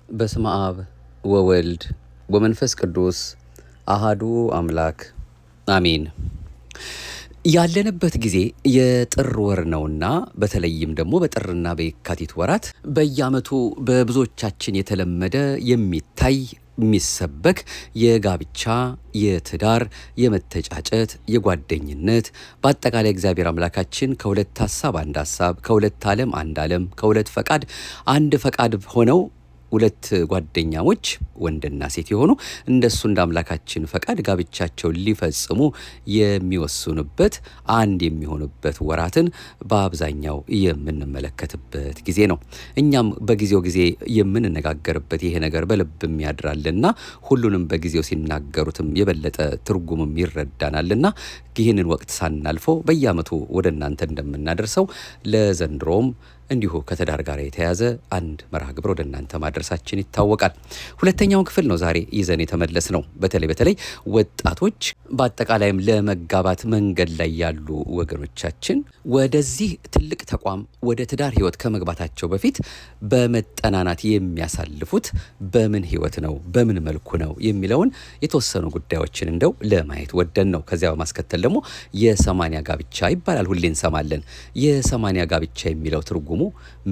በስመ አብ ወወልድ ወመንፈስ ቅዱስ አሃዱ አምላክ አሜን። ያለንበት ጊዜ የጥር ወር ነውና በተለይም ደግሞ በጥርና በየካቲት ወራት በየዓመቱ በብዙዎቻችን የተለመደ የሚታይ የሚሰበክ የጋብቻ የትዳር የመተጫጨት የጓደኝነት በአጠቃላይ እግዚአብሔር አምላካችን ከሁለት ሐሳብ አንድ ሐሳብ ከሁለት ዓለም አንድ ዓለም ከሁለት ፈቃድ አንድ ፈቃድ ሆነው ሁለት ጓደኛሞች ወንድና ሴት የሆኑ እንደሱ እንደ አምላካችን ፈቃድ ጋብቻቸውን ሊፈጽሙ የሚወስኑበት አንድ የሚሆኑበት ወራትን በአብዛኛው የምንመለከትበት ጊዜ ነው። እኛም በጊዜው ጊዜ የምንነጋገርበት ይሄ ነገር በልብም ያድራልና ሁሉንም በጊዜው ሲናገሩትም የበለጠ ትርጉምም ይረዳናልና ይህንን ወቅት ሳናልፈው በየዓመቱ ወደ እናንተ እንደምናደርሰው ለዘንድሮም እንዲሁ ከትዳር ጋር የተያዘ አንድ መርሃ ግብር ወደ እናንተ ማድረሳችን ይታወቃል። ሁለተኛውን ክፍል ነው ዛሬ ይዘን የተመለስ ነው። በተለይ ወጣቶች በአጠቃላይም ለመጋባት መንገድ ላይ ያሉ ወገኖቻችን ወደዚህ ትልቅ ተቋም ወደ ትዳር ህይወት ከመግባታቸው በፊት በመጠናናት የሚያሳልፉት በምን ህይወት ነው በምን መልኩ ነው የሚለውን የተወሰኑ ጉዳዮችን እንደው ለማየት ወደን ነው። ከዚያ በማስከተል ደግሞ የሰማንያ ጋብቻ ይባላል፣ ሁሌ እንሰማለን። የሰማንያ ጋብቻ የሚለው ትርጉሙ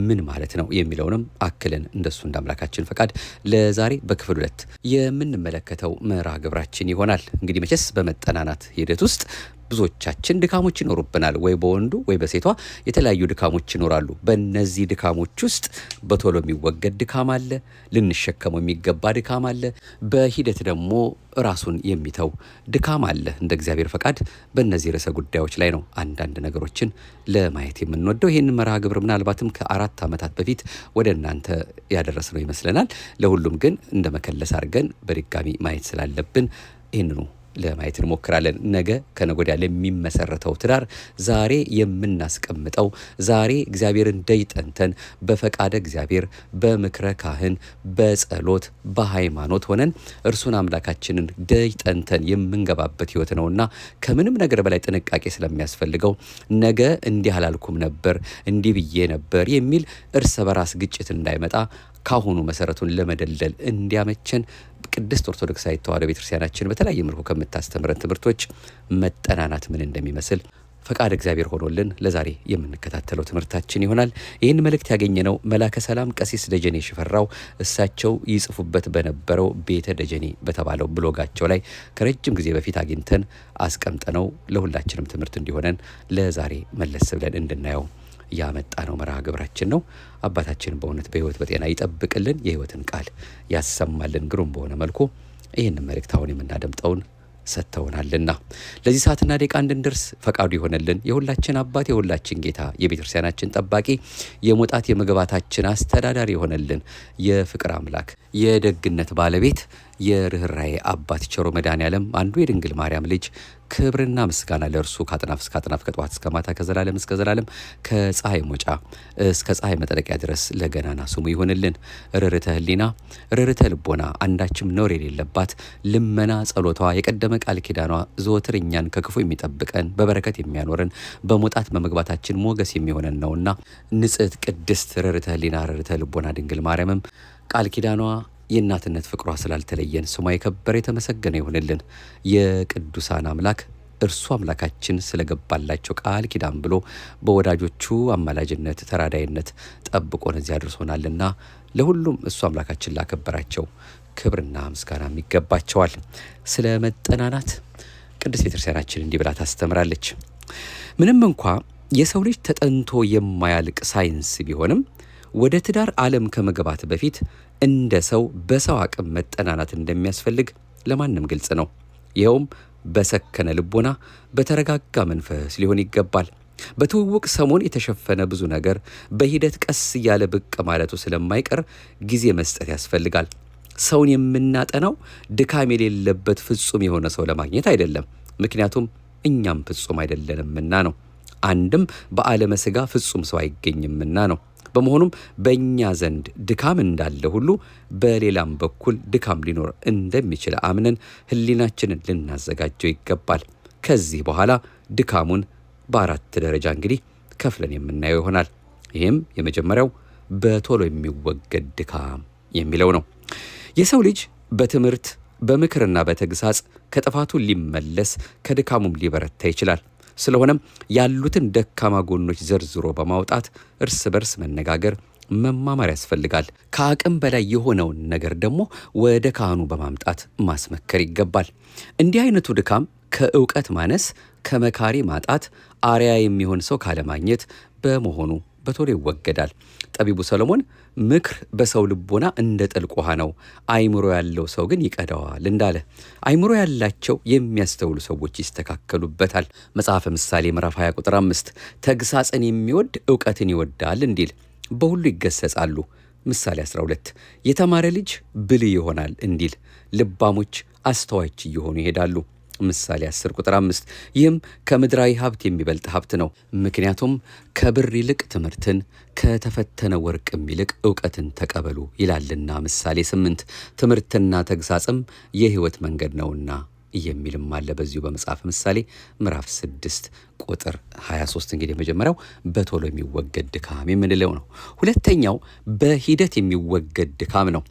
ምን ማለት ነው የሚለውንም አክለን እንደሱ እንደ አምላካችን ፈቃድ ለዛሬ በክፍል 2 የምንመለከተው መርሃ ግብራችን ይሆናል። እንግዲህ መቼስ በመጠናናት ሂደት ውስጥ ብዙዎቻችን ድካሞች ይኖሩብናል። ወይ በወንዱ ወይ በሴቷ የተለያዩ ድካሞች ይኖራሉ። በእነዚህ ድካሞች ውስጥ በቶሎ የሚወገድ ድካም አለ፣ ልንሸከመው የሚገባ ድካም አለ፣ በሂደት ደግሞ ራሱን የሚተው ድካም አለ። እንደ እግዚአብሔር ፈቃድ በእነዚህ ርዕሰ ጉዳዮች ላይ ነው አንዳንድ ነገሮችን ለማየት የምንወደው። ይህንን መርሃ ግብር ምናልባትም ከ4 ዓመታት በፊት ወደ እናንተ ያደረስነው ይመስለናል። ለሁሉም ግን እንደ መከለስ አድርገን በድጋሚ ማየት ስላለብን ይህንኑ ለማየት እንሞክራለን። ነገ ከነገ ወዲያ ለሚመሰረተው ትዳር ዛሬ የምናስቀምጠው ዛሬ እግዚአብሔርን ደይጠንተን በፈቃደ እግዚአብሔር በምክረ ካህን በጸሎት በሃይማኖት ሆነን እርሱን አምላካችንን ደይጠንተን የምንገባበት ህይወት ነውና ከምንም ነገር በላይ ጥንቃቄ ስለሚያስፈልገው ነገ እንዲህ አላልኩም ነበር እንዲህ ብዬ ነበር የሚል እርስ በራስ ግጭት እንዳይመጣ ካሁኑ መሰረቱን ለመደልደል እንዲያመቸን ቅድስት ኦርቶዶክሳዊት ተዋሕዶ ቤተክርስቲያናችን በተለያየ መልኩ ከምታስተምረን ትምህርቶች መጠናናት ምን እንደሚመስል ፈቃድ እግዚአብሔር ሆኖልን ለዛሬ የምንከታተለው ትምህርታችን ይሆናል። ይህን መልእክት ያገኘነው መላከ ሰላም ቀሲስ ደጀኔ ሽፈራው እሳቸው ይጽፉበት በነበረው ቤተ ደጀኔ በተባለው ብሎጋቸው ላይ ከረጅም ጊዜ በፊት አግኝተን አስቀምጠነው ለሁላችንም ትምህርት እንዲሆነን ለዛሬ መለስ ብለን እንድናየው ያመጣ ነው መርሃ ግብራችን ነው። አባታችን በእውነት በህይወት በጤና ይጠብቅልን፣ የህይወትን ቃል ያሰማልን። ግሩም በሆነ መልኩ ይህንን መልእክት አሁን የምናደምጠውን ሰጥተውናልና ለዚህ ሰዓትና ደቂቃ እንድንደርስ ፈቃዱ ይሆነልን። የሁላችን አባት የሁላችን ጌታ የቤተክርስቲያናችን ጠባቂ የመውጣት የመግባታችን አስተዳዳሪ የሆነልን የፍቅር አምላክ የደግነት ባለቤት የርህራሄ አባት ቸሮ መድኃኔዓለም አንዱ የድንግል ማርያም ልጅ ክብርና ምስጋና ለእርሱ ከአጥናፍ እስከ አጥናፍ ከጠዋት እስከ ማታ ከዘላለም እስከ ዘላለም ከፀሐይ መውጫ እስከ ፀሐይ መጥለቂያ ድረስ ለገናና ስሙ ይሆንልን። ርርተ ህሊና ርርተ ልቦና አንዳችም ነውር የሌለባት ልመና ጸሎቷ የቀደመ ቃል ኪዳኗ ዘወትር እኛን ከክፉ የሚጠብቀን በበረከት የሚያኖረን በመውጣት በመግባታችን ሞገስ የሚሆነን ነውና ንጽሕት ቅድስት ርርተ ህሊና ርርተ ልቦና ድንግል ማርያምም ቃል ኪዳኗ የእናትነት ፍቅሯ ስላልተለየን ስሟ የከበረ የተመሰገነ ይሆንልን። የቅዱሳን አምላክ እርሱ አምላካችን ስለገባላቸው ቃል ኪዳን ብሎ በወዳጆቹ አማላጅነት ተራዳይነት ጠብቆን እዚህ አድርሶናልና ለሁሉም እሱ አምላካችን ላከበራቸው ክብርና ምስጋና ይገባቸዋል። ስለ መጠናናት ቅድስት ቤተክርስቲያናችን እንዲህ ብላ ታስተምራለች። ምንም እንኳ የሰው ልጅ ተጠንቶ የማያልቅ ሳይንስ ቢሆንም ወደ ትዳር ዓለም ከመግባት በፊት እንደ ሰው በሰው አቅም መጠናናት እንደሚያስፈልግ ለማንም ግልጽ ነው። ይኸውም በሰከነ ልቦና በተረጋጋ መንፈስ ሊሆን ይገባል። በትውውቅ ሰሞን የተሸፈነ ብዙ ነገር በሂደት ቀስ እያለ ብቅ ማለቱ ስለማይቀር ጊዜ መስጠት ያስፈልጋል። ሰውን የምናጠናው ድካም የሌለበት ፍጹም የሆነ ሰው ለማግኘት አይደለም፣ ምክንያቱም እኛም ፍጹም አይደለንምና ነው። አንድም በዓለመ ሥጋ ፍጹም ሰው አይገኝምና ነው። በመሆኑም በእኛ ዘንድ ድካም እንዳለ ሁሉ በሌላም በኩል ድካም ሊኖር እንደሚችል አምነን ህሊናችንን ልናዘጋጀው ይገባል። ከዚህ በኋላ ድካሙን በ4 ደረጃ እንግዲህ ከፍለን የምናየው ይሆናል። ይህም የመጀመሪያው በቶሎ የሚወገድ ድካም የሚለው ነው። የሰው ልጅ በትምህርት በምክርና በተግሳጽ ከጥፋቱ ሊመለስ ከድካሙም ሊበረታ ይችላል። ስለሆነም ያሉትን ደካማ ጎኖች ዘርዝሮ በማውጣት እርስ በርስ መነጋገር፣ መማማር ያስፈልጋል። ከአቅም በላይ የሆነውን ነገር ደግሞ ወደ ካህኑ በማምጣት ማስመከር ይገባል። እንዲህ አይነቱ ድካም ከእውቀት ማነስ፣ ከመካሪ ማጣት፣ አርያ የሚሆን ሰው ካለማግኘት በመሆኑ በቶሎ ይወገዳል። ጠቢቡ ሰሎሞን ምክር በሰው ልቦና እንደ ጥልቅ ውሃ ነው፣ አይምሮ ያለው ሰው ግን ይቀዳዋል እንዳለ አይምሮ ያላቸው የሚያስተውሉ ሰዎች ይስተካከሉበታል። መጽሐፈ ምሳሌ ምዕራፍ 20 ቁጥር 5 ተግሳጽን የሚወድ እውቀትን ይወዳል እንዲል በሁሉ ይገሰጻሉ። ምሳሌ 12 የተማረ ልጅ ብልህ ይሆናል እንዲል ልባሞች አስተዋዮች እየሆኑ ይሄዳሉ። ምሳሌ 10 ቁጥር 5 ይህም ከምድራዊ ሀብት የሚበልጥ ሀብት ነው። ምክንያቱም ከብር ይልቅ ትምህርትን ከተፈተነ ወርቅም ይልቅ እውቀትን ተቀበሉ ይላልና ምሳሌ 8 ትምህርትና ተግሳጽም የሕይወት መንገድ ነውና የሚልም አለ በዚሁ በመጽሐፍ ምሳሌ ምዕራፍ 6 ቁጥር 23። እንግዲህ የመጀመሪያው በቶሎ የሚወገድ ድካም የምንለው ነው። ሁለተኛው በሂደት የሚወገድ ድካም ነው።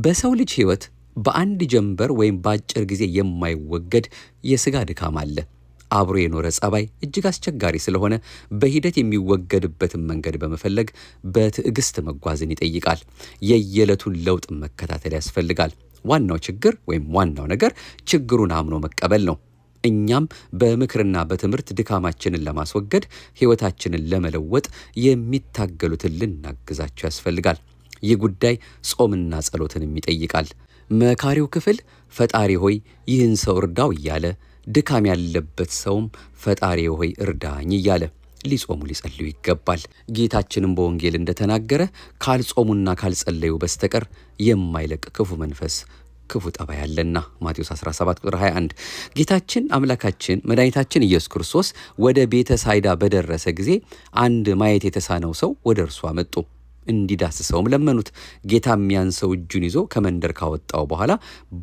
በሰው ልጅ ሕይወት በአንድ ጀንበር ወይም በአጭር ጊዜ የማይወገድ የሥጋ ድካም አለ። አብሮ የኖረ ጸባይ እጅግ አስቸጋሪ ስለሆነ በሂደት የሚወገድበትን መንገድ በመፈለግ በትዕግስት መጓዝን ይጠይቃል። የየዕለቱን ለውጥ መከታተል ያስፈልጋል። ዋናው ችግር ወይም ዋናው ነገር ችግሩን አምኖ መቀበል ነው። እኛም በምክርና በትምህርት ድካማችንን ለማስወገድ ሕይወታችንን ለመለወጥ የሚታገሉትን ልናግዛቸው ያስፈልጋል። ይህ ጉዳይ ጾምና ጸሎትንም ይጠይቃል። መካሪው ክፍል ፈጣሪ ሆይ ይህን ሰው እርዳው እያለ፣ ድካም ያለበት ሰውም ፈጣሪ ሆይ እርዳኝ እያለ ሊጾሙ ሊጸልዩ ይገባል። ጌታችንም በወንጌል እንደተናገረ ካልጾሙና ካልጸለዩ በስተቀር የማይለቅ ክፉ መንፈስ ክፉ ጠባይ አለና ማቴዎስ 17 ቁጥር 21። ጌታችን አምላካችን መድኃኒታችን ኢየሱስ ክርስቶስ ወደ ቤተ ሳይዳ በደረሰ ጊዜ አንድ ማየት የተሳነው ሰው ወደ እርሱ አመጡ። እንዲዳስሰውም ለመኑት። ጌታም ያን ሰው እጁን ይዞ ከመንደር ካወጣው በኋላ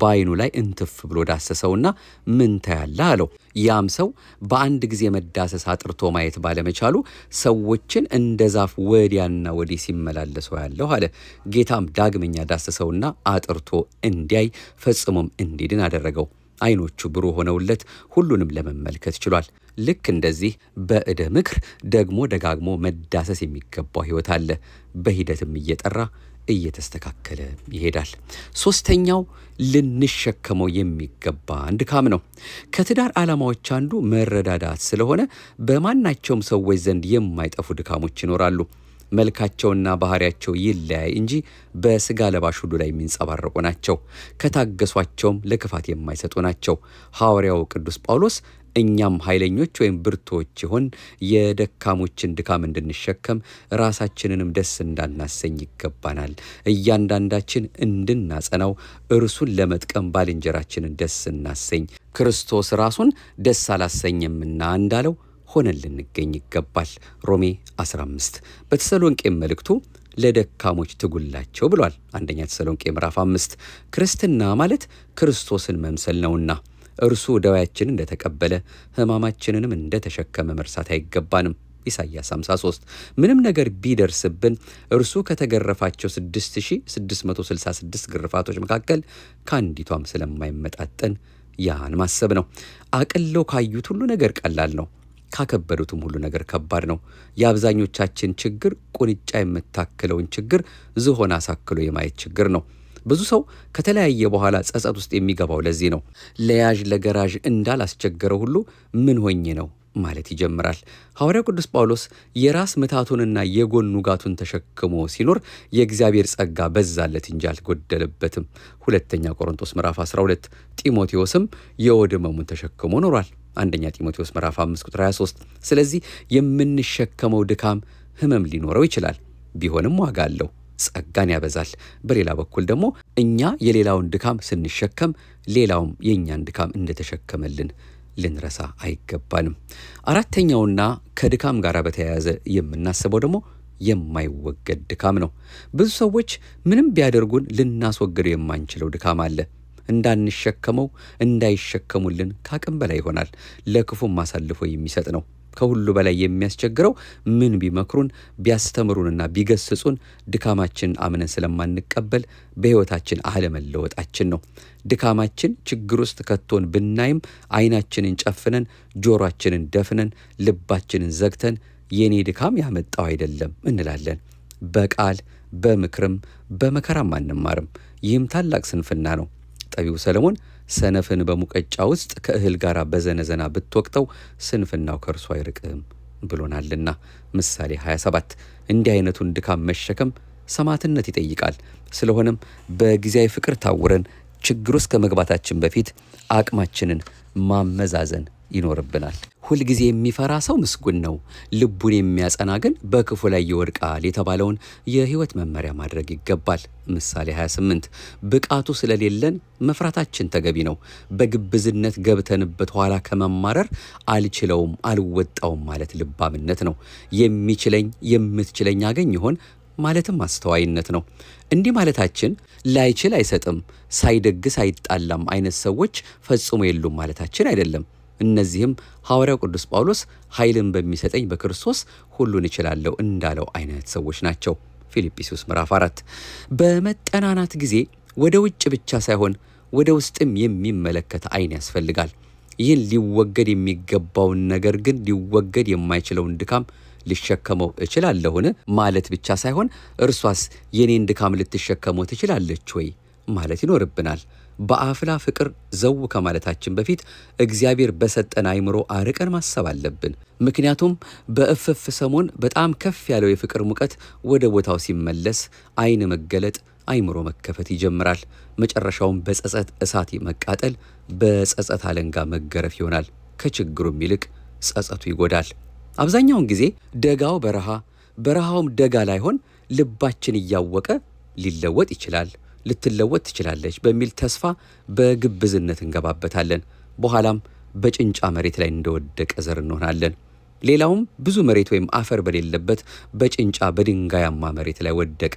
በዓይኑ ላይ እንትፍ ብሎ ዳሰሰውና ምን ታያለህ አለው። ያም ሰው በአንድ ጊዜ መዳሰስ አጥርቶ ማየት ባለመቻሉ ሰዎችን እንደ ዛፍ ወዲያና ወዲህ ሲመላለሰው ያለሁ አለ። ጌታም ዳግመኛ ዳሰሰውና አጥርቶ እንዲያይ ፈጽሞም እንዲድን አደረገው። ዓይኖቹ ብሩህ ሆነውለት ሁሉንም ለመመልከት ችሏል። ልክ እንደዚህ በዕደ ምክር ደግሞ ደጋግሞ መዳሰስ የሚገባው ሕይወት አለ። በሂደትም እየጠራ እየተስተካከለ ይሄዳል። ሶስተኛው ልንሸከመው የሚገባ ድካም ነው። ከትዳር ዓላማዎች አንዱ መረዳዳት ስለሆነ በማናቸውም ሰዎች ዘንድ የማይጠፉ ድካሞች ይኖራሉ። መልካቸውና ባህሪያቸው ይለያይ እንጂ በሥጋ ለባሽ ሁሉ ላይ የሚንጸባረቁ ናቸው። ከታገሷቸውም ለክፋት የማይሰጡ ናቸው። ሐዋርያው ቅዱስ ጳውሎስ እኛም ኃይለኞች ወይም ብርቶች ይሆን የደካሞችን ድካም እንድንሸከም ራሳችንንም ደስ እንዳናሰኝ ይገባናል። እያንዳንዳችን እንድናጸናው እርሱን ለመጥቀም ባልንጀራችንን ደስ እናሰኝ፣ ክርስቶስ ራሱን ደስ አላሰኘምና እንዳለው ሆነን ልንገኝ ይገባል። ሮሜ 15 በተሰሎንቄም መልእክቱ ለደካሞች ትጉላቸው ብሏል። አንደኛ ተሰሎንቄ ምዕራፍ 5 ክርስትና ማለት ክርስቶስን መምሰል ነውና እርሱ ደዌያችንን እንደተቀበለ ሕማማችንንም እንደተሸከመ መርሳት አይገባንም። ኢሳይያስ 53 ምንም ነገር ቢደርስብን እርሱ ከተገረፋቸው 6666 ግርፋቶች መካከል ከአንዲቷም ስለማይመጣጠን ያን ማሰብ ነው። አቅለው ካዩት ሁሉ ነገር ቀላል ነው፣ ካከበዱትም ሁሉ ነገር ከባድ ነው። የአብዛኞቻችን ችግር ቁንጫ የምታክለውን ችግር ዝሆን አሳክሎ የማየት ችግር ነው። ብዙ ሰው ከተለያየ በኋላ ጸጸት ውስጥ የሚገባው ለዚህ ነው። ለያዥ ለገራዥ እንዳላስቸገረው ሁሉ ምን ሆኜ ነው ማለት ይጀምራል። ሐዋርያው ቅዱስ ጳውሎስ የራስ ምታቱንና የጎን ውጋቱን ተሸክሞ ሲኖር የእግዚአብሔር ጸጋ በዛለት እንጂ አልጎደለበትም። ሁለተኛ ቆሮንቶስ ምዕራፍ 12 ጢሞቴዎስም የሆድ ሕመሙን ተሸክሞ ኖሯል። አንደኛ ጢሞቴዎስ ምዕራፍ 5 ቁጥር 23። ስለዚህ የምንሸከመው ድካም ሕመም ሊኖረው ይችላል። ቢሆንም ዋጋ አለው፣ ጸጋን ያበዛል። በሌላ በኩል ደግሞ እኛ የሌላውን ድካም ስንሸከም ሌላውም የእኛን ድካም እንደተሸከመልን ልንረሳ አይገባንም። አራተኛውና ከድካም ጋር በተያያዘ የምናስበው ደግሞ የማይወገድ ድካም ነው። ብዙ ሰዎች ምንም ቢያደርጉን ልናስወግደው የማንችለው ድካም አለ። እንዳንሸከመው እንዳይሸከሙልን ከአቅም በላይ ይሆናል። ለክፉም አሳልፎ የሚሰጥ ነው። ከሁሉ በላይ የሚያስቸግረው ምን ቢመክሩን ቢያስተምሩንና ቢገስጹን ድካማችን አምነን ስለማንቀበል በሕይወታችን አለመለወጣችን ነው። ድካማችን ችግር ውስጥ ከቶን ብናይም ዓይናችንን ጨፍነን ጆሮአችንን ደፍነን ልባችንን ዘግተን የኔ ድካም ያመጣው አይደለም እንላለን። በቃል በምክርም በመከራም አንማርም። ይህም ታላቅ ስንፍና ነው። ጠቢቡ ሰለሞን ሰነፍን በሙቀጫ ውስጥ ከእህል ጋር በዘነዘና ብትወቅተው ስንፍናው ከእርሱ አይርቅም ብሎናልና ምሳሌ 27። እንዲህ አይነቱን ድካም መሸከም ሰማዕትነት ይጠይቃል። ስለሆነም በጊዜያዊ ፍቅር ታውረን ችግር ውስጥ ከመግባታችን በፊት አቅማችንን ማመዛዘን ይኖርብናል። ሁልጊዜ የሚፈራ ሰው ምስጉን ነው፣ ልቡን የሚያጸና ግን በክፉ ላይ ይወድቃል የተባለውን የሕይወት መመሪያ ማድረግ ይገባል። ምሳሌ 28። ብቃቱ ስለሌለን መፍራታችን ተገቢ ነው። በግብዝነት ገብተንበት ኋላ ከመማረር አልችለውም አልወጣውም ማለት ልባምነት ነው። የሚችለኝ የምትችለኝ አገኝ ይሆን ማለትም አስተዋይነት ነው። እንዲህ ማለታችን ላይችል አይሰጥም፣ ሳይደግስ አይጣላም አይነት ሰዎች ፈጽሞ የሉም ማለታችን አይደለም። እነዚህም ሐዋርያው ቅዱስ ጳውሎስ ኃይልን በሚሰጠኝ በክርስቶስ ሁሉን እችላለሁ እንዳለው አይነት ሰዎች ናቸው። ፊልጵስዩስ ምዕራፍ 4። በመጠናናት ጊዜ ወደ ውጭ ብቻ ሳይሆን ወደ ውስጥም የሚመለከት ዓይን ያስፈልጋል። ይህን ሊወገድ የሚገባውን ነገር ግን ሊወገድ የማይችለውን ድካም ልሸከመው እችላለሁን ማለት ብቻ ሳይሆን እርሷስ የኔን ድካም ልትሸከመው ትችላለች ወይ ማለት ይኖርብናል። በአፍላ ፍቅር ዘው ከማለታችን በፊት እግዚአብሔር በሰጠን አእምሮ አርቀን ማሰብ አለብን። ምክንያቱም በእፍፍ ሰሞን በጣም ከፍ ያለው የፍቅር ሙቀት ወደ ቦታው ሲመለስ ዓይን መገለጥ፣ አእምሮ መከፈት ይጀምራል። መጨረሻውም በጸጸት እሳት መቃጠል፣ በጸጸት አለንጋ መገረፍ ይሆናል። ከችግሩም ይልቅ ጸጸቱ ይጎዳል። አብዛኛውን ጊዜ ደጋው በረሃ በረሃውም ደጋ ላይሆን ልባችን እያወቀ ሊለወጥ ይችላል፣ ልትለወጥ ትችላለች በሚል ተስፋ በግብዝነት እንገባበታለን። በኋላም በጭንጫ መሬት ላይ እንደወደቀ ዘር እንሆናለን። ሌላውም ብዙ መሬት ወይም አፈር በሌለበት በጭንጫ በድንጋያማ መሬት ላይ ወደቀ።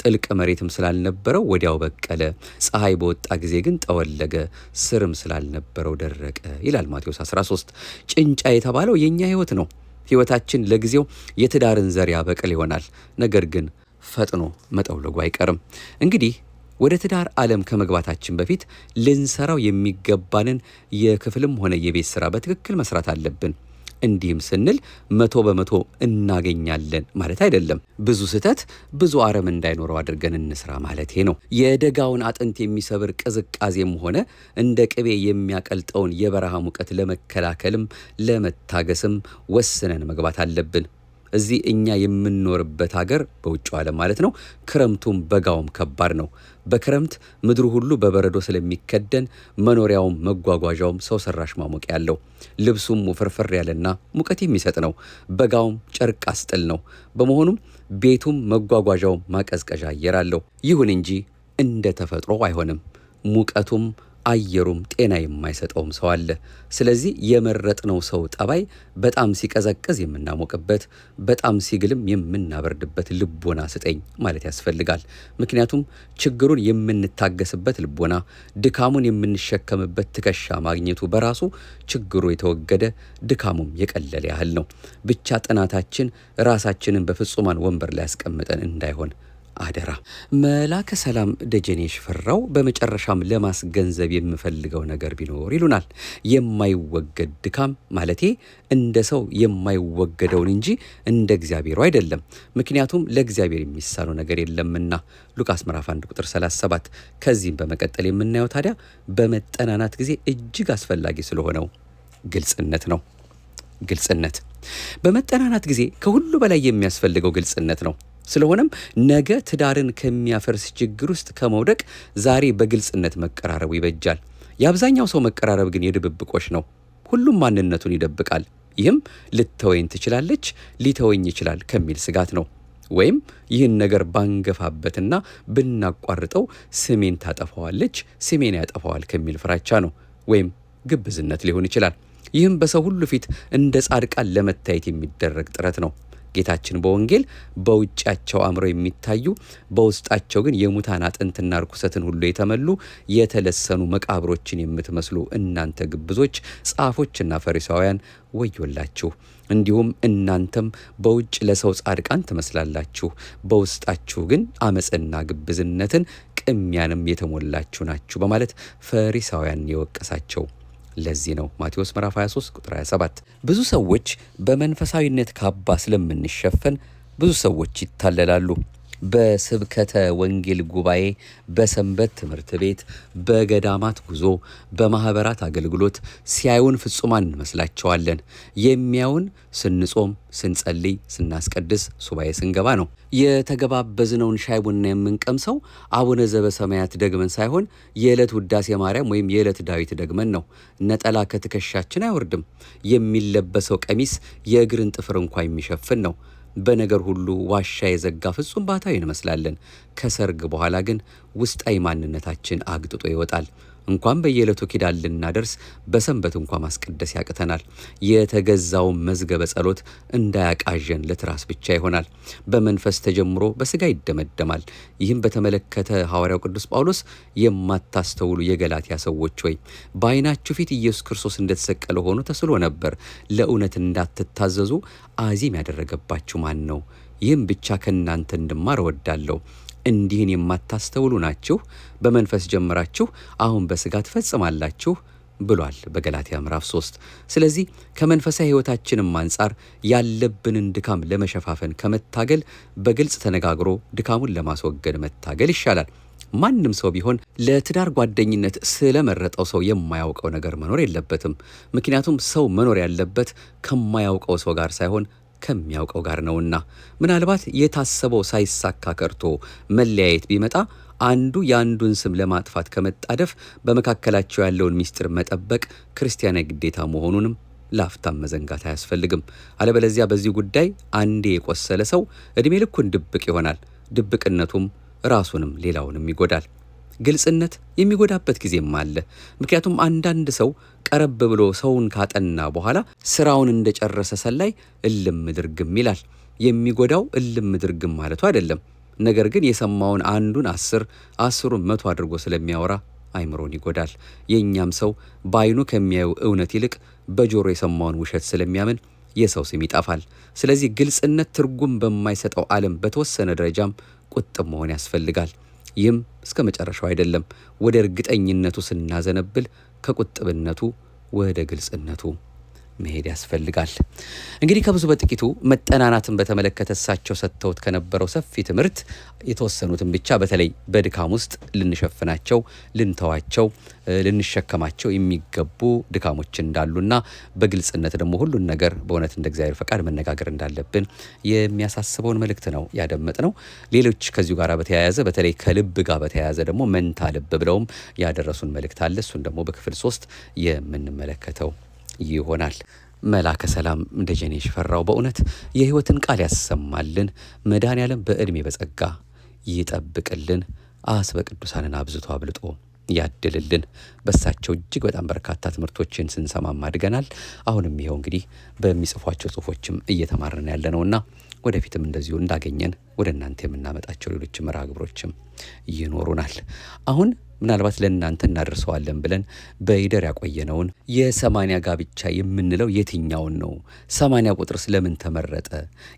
ጥልቅ መሬትም ስላልነበረው ወዲያው በቀለ፣ ፀሐይ በወጣ ጊዜ ግን ጠወለገ፣ ስርም ስላልነበረው ደረቀ ይላል ማቴዎስ 13። ጭንጫ የተባለው የእኛ ሕይወት ነው። ሕይወታችን ለጊዜው የትዳርን ዘር ያበቅል ይሆናል። ነገር ግን ፈጥኖ መጠውለጉ አይቀርም። እንግዲህ ወደ ትዳር ዓለም ከመግባታችን በፊት ልንሰራው የሚገባንን የክፍልም ሆነ የቤት ሥራ በትክክል መስራት አለብን። እንዲህም ስንል 100% እናገኛለን ማለት አይደለም። ብዙ ስህተት ብዙ አረም እንዳይኖረው አድርገን እንስራ ማለት ነው። የደጋውን አጥንት የሚሰብር ቅዝቃዜም ሆነ እንደ ቅቤ የሚያቀልጠውን የበረሃ ሙቀት ለመከላከልም ለመታገስም ወስነን መግባት አለብን። እዚህ እኛ የምንኖርበት ሀገር በውጭ ዓለም ማለት ነው፣ ክረምቱም በጋውም ከባድ ነው። በክረምት ምድሩ ሁሉ በበረዶ ስለሚከደን መኖሪያውም መጓጓዣውም ሰው ሰራሽ ማሞቂያ ያለው፣ ልብሱም ወፈርፈር ያለና ሙቀት የሚሰጥ ነው። በጋውም ጨርቅ አስጥል ነው። በመሆኑም ቤቱም መጓጓዣውም ማቀዝቀዣ አየር አለው። ይሁን እንጂ እንደ ተፈጥሮ አይሆንም። ሙቀቱም አየሩም ጤና የማይሰጠውም ሰው አለ። ስለዚህ የመረጥነው ሰው ጠባይ በጣም ሲቀዘቅዝ የምናሞቅበት፣ በጣም ሲግልም የምናበርድበት ልቦና ስጠኝ ማለት ያስፈልጋል። ምክንያቱም ችግሩን የምንታገስበት ልቦና፣ ድካሙን የምንሸከምበት ትከሻ ማግኘቱ በራሱ ችግሩ የተወገደ ድካሙም የቀለለ ያህል ነው። ብቻ ጥናታችን ራሳችንን በፍጹማን ወንበር ላይ ያስቀምጠን እንዳይሆን አደራ። መላከ ሰላም ደጀኔ ሽፈራው በመጨረሻም ለማስገንዘብ የምፈልገው ነገር ቢኖር ይሉናል። የማይወገድ ድካም ማለቴ እንደ ሰው የማይወገደውን እንጂ እንደ እግዚአብሔሩ አይደለም። ምክንያቱም ለእግዚአብሔር የሚሳነው ነገር የለምና ሉቃስ ምዕራፍ 1 ቁጥር 37። ከዚህም በመቀጠል የምናየው ታዲያ በመጠናናት ጊዜ እጅግ አስፈላጊ ስለሆነው ግልጽነት ነው። ግልጽነት በመጠናናት ጊዜ ከሁሉ በላይ የሚያስፈልገው ግልጽነት ነው። ስለሆነም ነገ ትዳርን ከሚያፈርስ ችግር ውስጥ ከመውደቅ ዛሬ በግልጽነት መቀራረቡ ይበጃል። የአብዛኛው ሰው መቀራረብ ግን የድብብቆሽ ነው። ሁሉም ማንነቱን ይደብቃል። ይህም ልተወኝ ትችላለች፣ ሊተወኝ ይችላል ከሚል ስጋት ነው። ወይም ይህን ነገር ባንገፋበትና ብናቋርጠው ስሜን ታጠፋዋለች፣ ስሜን ያጠፋዋል ከሚል ፍራቻ ነው። ወይም ግብዝነት ሊሆን ይችላል። ይህም በሰው ሁሉ ፊት እንደ ጻድቃን ለመታየት የሚደረግ ጥረት ነው። ጌታችን በወንጌል በውጫቸው አምረው የሚታዩ በውስጣቸው ግን የሙታን አጥንትና ርኩሰትን ሁሉ የተመሉ የተለሰኑ መቃብሮችን የምትመስሉ እናንተ ግብዞች ጻፎችና ፈሪሳውያን ወዮላችሁ። እንዲሁም እናንተም በውጭ ለሰው ጻድቃን ትመስላላችሁ፣ በውስጣችሁ ግን አመፅና ግብዝነትን ቅሚያንም የተሞላችሁ ናችሁ በማለት ፈሪሳውያን የወቀሳቸው ለዚህ ነው። ማቴዎስ ምዕራፍ 23 ቁጥር 27። ብዙ ሰዎች በመንፈሳዊነት ካባ ስለምንሸፈን ብዙ ሰዎች ይታለላሉ። በስብከተ ወንጌል ጉባኤ፣ በሰንበት ትምህርት ቤት፣ በገዳማት ጉዞ፣ በማህበራት አገልግሎት ሲያዩን ፍጹማን እንመስላቸዋለን። የሚያዩን ስንጾም፣ ስንጸልይ፣ ስናስቀድስ፣ ሱባኤ ስንገባ ነው። የተገባበዝነውን ሻይ ቡና የምንቀምሰው አቡነ ዘበሰማያት ደግመን ሳይሆን የዕለት ውዳሴ ማርያም ወይም የዕለት ዳዊት ደግመን ነው። ነጠላ ከትከሻችን አይወርድም። የሚለበሰው ቀሚስ የእግርን ጥፍር እንኳ የሚሸፍን ነው። በነገር ሁሉ ዋሻ የዘጋ ፍጹም ባሕታዊ እንመስላለን። ከሰርግ በኋላ ግን ውስጣዊ ማንነታችን አግጥጦ ይወጣል። እንኳን በየዕለቱ ኪዳን ልናደርስ በሰንበት እንኳ ማስቀደስ ያቅተናል። የተገዛውን መዝገበ ጸሎት እንዳያቃዠን ለትራስ ብቻ ይሆናል። በመንፈስ ተጀምሮ በሥጋ ይደመደማል። ይህም በተመለከተ ሐዋርያው ቅዱስ ጳውሎስ የማታስተውሉ የገላትያ ሰዎች ሆይ በዓይናችሁ ፊት ኢየሱስ ክርስቶስ እንደተሰቀለ ሆኖ ተስሎ ነበር። ለእውነት እንዳትታዘዙ አዚም ያደረገባችሁ ማን ነው? ይህም ብቻ ከእናንተ እንድማር እወዳለሁ። እንዲህን የማታስተውሉ ናችሁ፣ በመንፈስ ጀምራችሁ አሁን በሥጋ ትፈጽማላችሁ ብሏል በገላትያ ምዕራፍ 3። ስለዚህ ከመንፈሳዊ ሕይወታችንም አንጻር ያለብንን ድካም ለመሸፋፈን ከመታገል በግልጽ ተነጋግሮ ድካሙን ለማስወገድ መታገል ይሻላል። ማንም ሰው ቢሆን ለትዳር ጓደኝነት ስለመረጠው ሰው የማያውቀው ነገር መኖር የለበትም። ምክንያቱም ሰው መኖር ያለበት ከማያውቀው ሰው ጋር ሳይሆን ከሚያውቀው ጋር ነውና። ምናልባት የታሰበው ሳይሳካ ቀርቶ መለያየት ቢመጣ አንዱ የአንዱን ስም ለማጥፋት ከመጣደፍ በመካከላቸው ያለውን ምስጢር መጠበቅ ክርስቲያናዊ ግዴታ መሆኑንም ላፍታም መዘንጋት አያስፈልግም። አለበለዚያ በዚህ ጉዳይ አንዴ የቆሰለ ሰው ዕድሜ ልኩን ድብቅ ይሆናል። ድብቅነቱም ራሱንም ሌላውንም ይጎዳል። ግልጽነት የሚጎዳበት ጊዜም አለ። ምክንያቱም አንዳንድ ሰው ቀረብ ብሎ ሰውን ካጠና በኋላ ስራውን እንደጨረሰ ሰላይ እልም ድርግም ይላል። የሚጎዳው እልም ድርግም ማለቱ አይደለም። ነገር ግን የሰማውን አንዱን 10 10ሩን 100 አድርጎ ስለሚያወራ አይምሮን ይጎዳል። የእኛም ሰው በዓይኑ ከሚያዩ እውነት ይልቅ በጆሮ የሰማውን ውሸት ስለሚያምን የሰው ስም ይጠፋል። ስለዚህ ግልጽነት ትርጉም በማይሰጠው ዓለም በተወሰነ ደረጃም ቁጥብ መሆን ያስፈልጋል። ይህም እስከ መጨረሻው አይደለም። ወደ እርግጠኝነቱ ስናዘነብል ከቁጥብነቱ ወደ ግልጽነቱ መሄድ ያስፈልጋል። እንግዲህ ከብዙ በጥቂቱ መጠናናትን በተመለከተ እሳቸው ሰጥተውት ከነበረው ሰፊ ትምህርት የተወሰኑትን ብቻ በተለይ በድካም ውስጥ ልንሸፍናቸው፣ ልንተዋቸው፣ ልንሸከማቸው የሚገቡ ድካሞች እንዳሉና በግልጽነት ደግሞ ሁሉን ነገር በእውነት እንደ እግዚአብሔር ፈቃድ መነጋገር እንዳለብን የሚያሳስበውን መልእክት ነው ያደመጥነው። ሌሎች ከዚሁ ጋር በተያያዘ በተለይ ከልብ ጋር በተያያዘ ደግሞ መንታ ልብ ብለውም ያደረሱን መልእክት አለ። እሱን ደግሞ በክፍል 3 የምንመለከተው ይሆናል። መላከ ሰላም ደጀኔ ሽፈራው በእውነት የሕይወትን ቃል ያሰማልን። መድኃኔዓለም በዕድሜ በጸጋ ይጠብቅልን። አስበ ቅዱሳንን አብዝቶ አብልጦ ያድልልን። በሳቸው እጅግ በጣም በርካታ ትምህርቶችን ስንሰማም አድገናል። አሁንም ይኸው እንግዲህ በሚጽፏቸው ጽሁፎችም እየተማርን ያለነውና ወደፊትም እንደዚሁ እንዳገኘን ወደ እናንተ የምናመጣቸው ሌሎች መርሃ ግብሮችም ይኖሩናል። አሁን ምናልባት ለእናንተ እናደርሰዋለን ብለን በይደር ያቆየነውን የ80 ጋብቻ የምንለው የትኛውን ነው? 80 ቁጥር ስለምን ተመረጠ?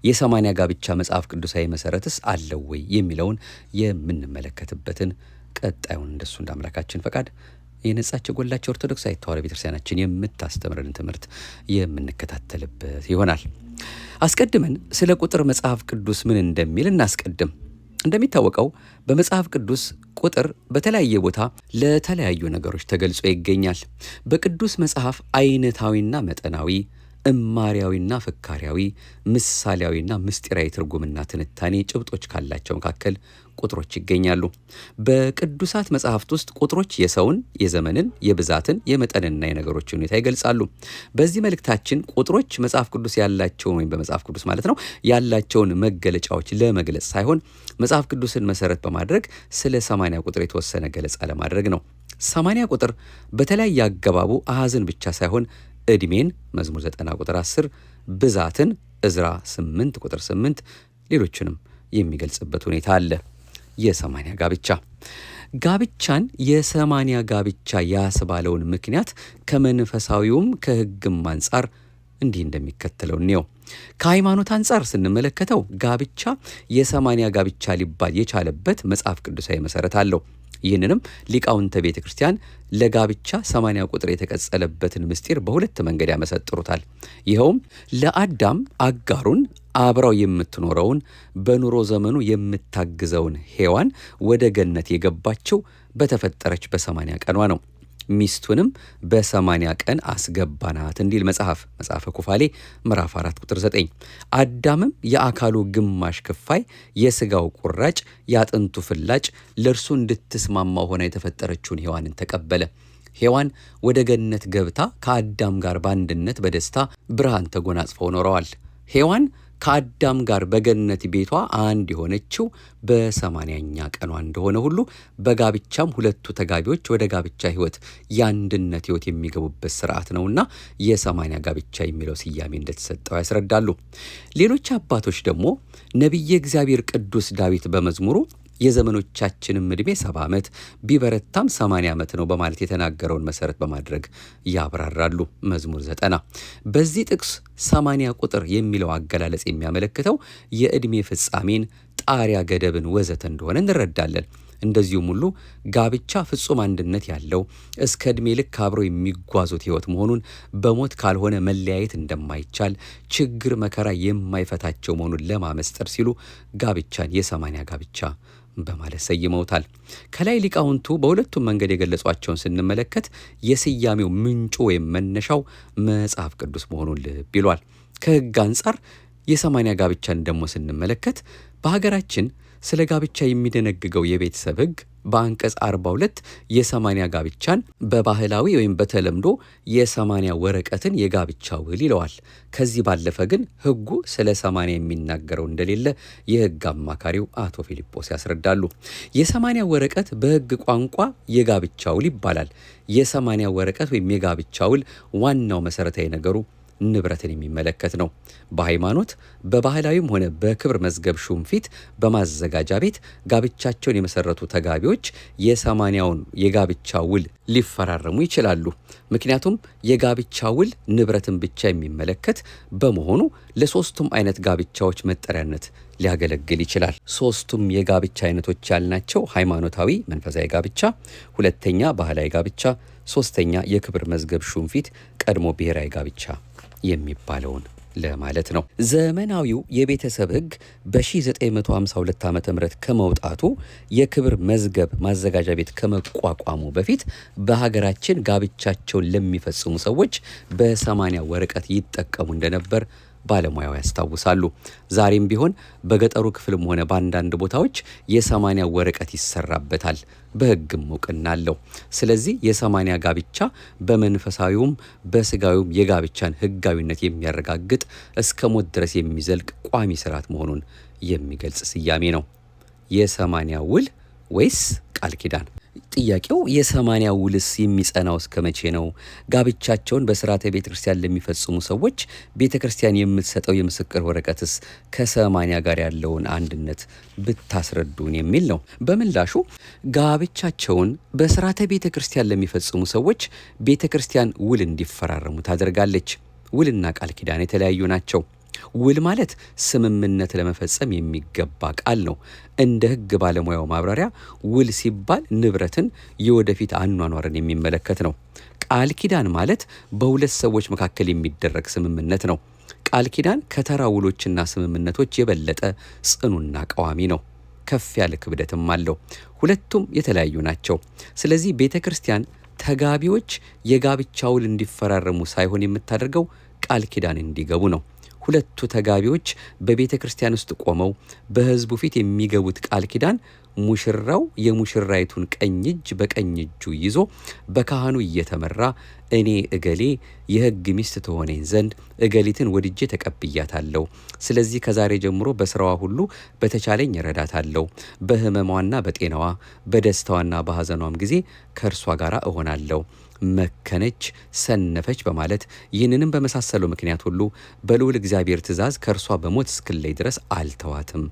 የ80 ጋብቻ መጽሐፍ ቅዱሳዊ መሰረትስ አለው ወይ? የሚለውን የምንመለከትበትን ቀጣዩን እንደሱ እንደ አምላካችን ፈቃድ የነጻች የጎላች ኦርቶዶክሳዊት ተዋሕዶ ቤተክርስቲያናችን የምታስተምረን ትምህርት የምንከታተልበት ይሆናል። አስቀድመን ስለ ቁጥር መጽሐፍ ቅዱስ ምን እንደሚል እናስቀድም። እንደሚታወቀው በመጽሐፍ ቅዱስ ቁጥር በተለያየ ቦታ ለተለያዩ ነገሮች ተገልጾ ይገኛል። በቅዱስ መጽሐፍ አይነታዊና መጠናዊ፣ እማሪያዊና ፍካሪያዊ፣ ምሳሌያዊና ምስጢራዊ ትርጉምና ትንታኔ ጭብጦች ካላቸው መካከል ቁጥሮች ይገኛሉ። በቅዱሳት መጽሐፍት ውስጥ ቁጥሮች የሰውን፣ የዘመንን፣ የብዛትን፣ የመጠንና የነገሮችን ሁኔታ ይገልጻሉ። በዚህ መልእክታችን ቁጥሮች መጽሐፍ ቅዱስ ያላቸውን ወይም በመጽሐፍ ቅዱስ ማለት ነው ያላቸውን መገለጫዎች ለመግለጽ ሳይሆን መጽሐፍ ቅዱስን መሰረት በማድረግ ስለ 80 ቁጥር የተወሰነ ገለጻ ለማድረግ ነው። 80 ቁጥር በተለያየ አገባቡ አሃዝን ብቻ ሳይሆን ዕድሜን መዝሙር 90 ቁጥር 10፣ ብዛትን ዕዝራ 8 ቁጥር 8 ሌሎችንም የሚገልጽበት ሁኔታ አለ። የ80 ጋብቻ ጋብቻን የ80 ጋብቻ ያስባለውን ምክንያት ከመንፈሳዊውም ከሕግም አንጻር እንዲህ እንደሚከተለው ነው። ከሃይማኖት አንጻር ስንመለከተው ጋብቻ የ80 ጋብቻ ሊባል የቻለበት መጽሐፍ ቅዱሳዊ መሠረት አለው። ይህንንም ሊቃውንተ ቤተ ክርስቲያን ለጋብቻ 80 ቁጥር የተቀጸለበትን ምስጢር በሁለት መንገድ ያመሰጥሩታል። ይኸውም ለአዳም አጋሩን አብራው የምትኖረውን በኑሮ ዘመኑ የምታግዘውን ሔዋን ወደ ገነት የገባችው በተፈጠረች በ80 ቀኗ ነው። ሚስቱንም በ80 ቀን አስገባናት እንዲል መጽሐፈ ኩፋሌ ምዕራፍ 4 ቁጥር 9። አዳምም የአካሉ ግማሽ ክፋይ የሥጋው ቁራጭ የአጥንቱ ፍላጭ ለእርሱ እንድትስማማ ሆና የተፈጠረችውን ሔዋንን ተቀበለ። ሔዋን ወደ ገነት ገብታ ከአዳም ጋር በአንድነት በደስታ ብርሃን ተጎናጽፈው ኖረዋል። ሔዋን ከአዳም ጋር በገነት ቤቷ አንድ የሆነችው በ80ኛ ቀኗ እንደሆነ ሁሉ በጋብቻም ሁለቱ ተጋቢዎች ወደ ጋብቻ ሕይወት የአንድነት ሕይወት የሚገቡበት ስርዓት ነውና የ80 ጋብቻ የሚለው ስያሜ እንደተሰጠው ያስረዳሉ። ሌሎች አባቶች ደግሞ ነቢየ እግዚአብሔር ቅዱስ ዳዊት በመዝሙሩ የዘመኖቻችንም ዕድሜ 70 ዓመት ቢበረታም 80 ዓመት ነው በማለት የተናገረውን መሠረት በማድረግ ያብራራሉ። መዝሙር 90 በዚህ ጥቅስ 80 ቁጥር የሚለው አገላለጽ የሚያመለክተው የዕድሜ ፍጻሜን፣ ጣሪያ ገደብን ወዘተ እንደሆነ እንረዳለን። እንደዚሁም ሁሉ ጋብቻ ፍጹም አንድነት ያለው እስከ ዕድሜ ልክ አብረው የሚጓዙት ሕይወት መሆኑን፣ በሞት ካልሆነ መለያየት እንደማይቻል፣ ችግር መከራ የማይፈታቸው መሆኑን ለማመስጠር ሲሉ ጋብቻን የ80 ጋብቻ በማለት ሰይመውታል። ከላይ ሊቃውንቱ በሁለቱም መንገድ የገለጿቸውን ስንመለከት የስያሜው ምንጩ ወይም መነሻው መጽሐፍ ቅዱስ መሆኑን ልብ ይሏል። ከሕግ አንጻር የ80 ጋብቻን ደግሞ ስንመለከት በሀገራችን ስለ ጋብቻ የሚደነግገው የቤተሰብ ሕግ በአንቀጽ 42 የ80 ጋብቻን በባህላዊ ወይም በተለምዶ የ80 ወረቀትን የጋብቻ ውል ይለዋል። ከዚህ ባለፈ ግን ሕጉ ስለ 80 የሚናገረው እንደሌለ የሕግ አማካሪው አቶ ፊልጶስ ያስረዳሉ። የ80 ወረቀት በሕግ ቋንቋ የጋብቻ ውል ይባላል። የ80 ወረቀት ወይም የጋብቻ ውል ዋናው መሠረታዊ ነገሩ ንብረትን የሚመለከት ነው። በሃይማኖት በባህላዊም ሆነ በክብር መዝገብ ሹም ፊት በማዘጋጃ ቤት ጋብቻቸውን የመሰረቱ ተጋቢዎች የ80ውን የጋብቻ ውል ሊፈራረሙ ይችላሉ። ምክንያቱም የጋብቻ ውል ንብረትን ብቻ የሚመለከት በመሆኑ ለሶስቱም አይነት ጋብቻዎች መጠሪያነት ሊያገለግል ይችላል። ሶስቱም የጋብቻ አይነቶች ያልናቸው ሃይማኖታዊ መንፈሳዊ ጋብቻ፣ ሁለተኛ ባህላዊ ጋብቻ፣ ሶስተኛ የክብር መዝገብ ሹም ፊት ቀድሞ ብሔራዊ ጋብቻ የሚባለውን ለማለት ነው። ዘመናዊው የቤተሰብ ሕግ በ1952 ዓ.ም ከመውጣቱ የክብር መዝገብ ማዘጋጃ ቤት ከመቋቋሙ በፊት በሀገራችን ጋብቻቸውን ለሚፈጽሙ ሰዎች በ80 ወረቀት ይጠቀሙ እንደነበር ባለሙያው ያስታውሳሉ። ዛሬም ቢሆን በገጠሩ ክፍልም ሆነ በአንዳንድ ቦታዎች የ80 ወረቀት ይሰራበታል፣ በሕግም እውቅና አለው። ስለዚህ የ80 ጋብቻ በመንፈሳዊውም በስጋዊውም የጋብቻን ሕጋዊነት የሚያረጋግጥ እስከ ሞት ድረስ የሚዘልቅ ቋሚ ስርዓት መሆኑን የሚገልጽ ስያሜ ነው። የ80 ውል ወይስ ቃል ኪዳን? ጥያቄው የ80 ውልስ የሚጸናው እስከ መቼ ነው? ጋብቻቸውን በሥርዓተ ቤተ ክርስቲያን ለሚፈጽሙ ሰዎች ቤተ ክርስቲያን የምትሰጠው የምስክር ወረቀትስ ከ80 ጋር ያለውን አንድነት ብታስረዱን የሚል ነው። በምላሹ ጋብቻቸውን በሥርዓተ ቤተ ክርስቲያን ለሚፈጽሙ ሰዎች ቤተ ክርስቲያን ውል እንዲፈራረሙ ታደርጋለች። ውልና ቃል ኪዳን የተለያዩ ናቸው። ውል ማለት ስምምነት ለመፈጸም የሚገባ ቃል ነው። እንደ ሕግ ባለሙያው ማብራሪያ ውል ሲባል ንብረትን፣ የወደፊት አኗኗርን የሚመለከት ነው። ቃል ኪዳን ማለት በሁለት ሰዎች መካከል የሚደረግ ስምምነት ነው። ቃል ኪዳን ከተራ ውሎችና ስምምነቶች የበለጠ ጽኑና ቀዋሚ ነው። ከፍ ያለ ክብደትም አለው። ሁለቱም የተለያዩ ናቸው። ስለዚህ ቤተ ክርስቲያን ተጋቢዎች የጋብቻ ውል እንዲፈራረሙ ሳይሆን የምታደርገው ቃል ኪዳን እንዲገቡ ነው። ሁለቱ ተጋቢዎች በቤተ ክርስቲያን ውስጥ ቆመው በሕዝቡ ፊት የሚገቡት ቃል ኪዳን ሙሽራው የሙሽራይቱን ቀኝ እጅ በቀኝ እጁ ይዞ በካህኑ እየተመራ እኔ እገሌ የሕግ ሚስት ትሆነኝ ዘንድ እገሊትን ወድጄ ተቀብያታለሁ። ስለዚህ ከዛሬ ጀምሮ በስራዋ ሁሉ በተቻለኝ እረዳታለሁ። በሕመሟና በጤናዋ በደስታዋና በሐዘኗም ጊዜ ከእርሷ ጋር እሆናለሁ። መከነች፣ ሰነፈች በማለት ይህንንም በመሳሰለው ምክንያት ሁሉ በልዑል እግዚአብሔር ትእዛዝ ከእርሷ በሞት እስክለይ ድረስ አልተዋትም፣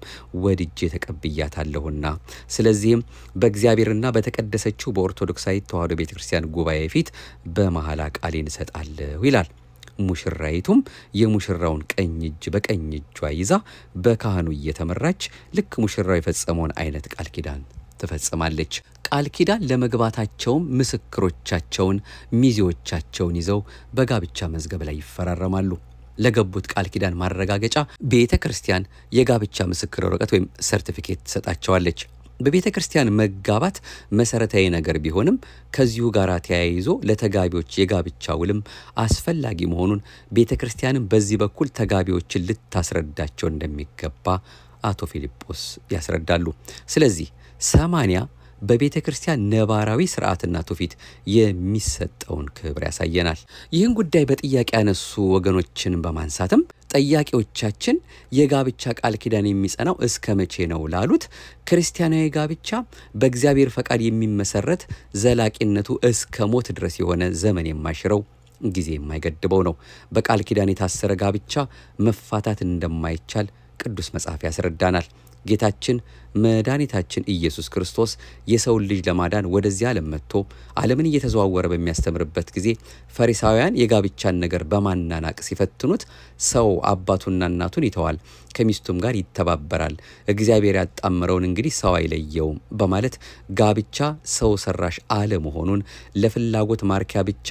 ወድጄ ተቀብያታለሁና። ስለዚህም በእግዚአብሔርና በተቀደሰችው በኦርቶዶክሳዊት ተዋሕዶ ቤተ ክርስቲያን ጉባኤ ፊት በመሐላ ቃሌን እሰጣለሁ ይላል። ሙሽራይቱም የሙሽራውን ቀኝ እጅ በቀኝ እጇ ይዛ በካህኑ እየተመራች ልክ ሙሽራው የፈጸመውን አይነት ቃል ኪዳን ትፈጽማለች። ቃል ኪዳን ለመግባታቸውም ምስክሮቻቸውን፣ ሚዜዎቻቸውን ይዘው በጋብቻ መዝገብ ላይ ይፈራረማሉ። ለገቡት ቃል ኪዳን ማረጋገጫ ቤተ ክርስቲያን የጋብቻ ምስክር ወረቀት ወይም ሰርቲፊኬት ትሰጣቸዋለች። በቤተ ክርስቲያን መጋባት መሰረታዊ ነገር ቢሆንም ከዚሁ ጋር ተያይዞ ለተጋቢዎች የጋብቻ ውልም አስፈላጊ መሆኑን ቤተ ክርስቲያንም በዚህ በኩል ተጋቢዎችን ልታስረዳቸው እንደሚገባ አቶ ፊልጶስ ያስረዳሉ። ስለዚህ 80 በቤተ ክርስቲያን ነባራዊ ስርዓትና ትውፊት የሚሰጠውን ክብር ያሳየናል። ይህን ጉዳይ በጥያቄ ያነሱ ወገኖችን በማንሳትም ጠያቂዎቻችን የጋብቻ ቃል ኪዳን የሚጸናው እስከ መቼ ነው ላሉት ክርስቲያናዊ ጋብቻ በእግዚአብሔር ፈቃድ የሚመሰረት ዘላቂነቱ እስከ ሞት ድረስ የሆነ ዘመን የማይሽረው ጊዜ የማይገድበው ነው። በቃል ኪዳን የታሰረ ጋብቻ መፋታት እንደማይቻል ቅዱስ መጽሐፍ ያስረዳናል። ጌታችን መድኃኒታችን ኢየሱስ ክርስቶስ የሰውን ልጅ ለማዳን ወደዚህ ዓለም መጥቶ ዓለምን እየተዘዋወረ በሚያስተምርበት ጊዜ ፈሪሳውያን የጋብቻን ነገር በማናናቅ ሲፈትኑት ሰው አባቱና እናቱን ይተዋል፣ ከሚስቱም ጋር ይተባበራል፣ እግዚአብሔር ያጣመረውን እንግዲህ ሰው አይለየውም በማለት ጋብቻ ሰው ሰራሽ አለመሆኑን፣ ለፍላጎት ማርኪያ ብቻ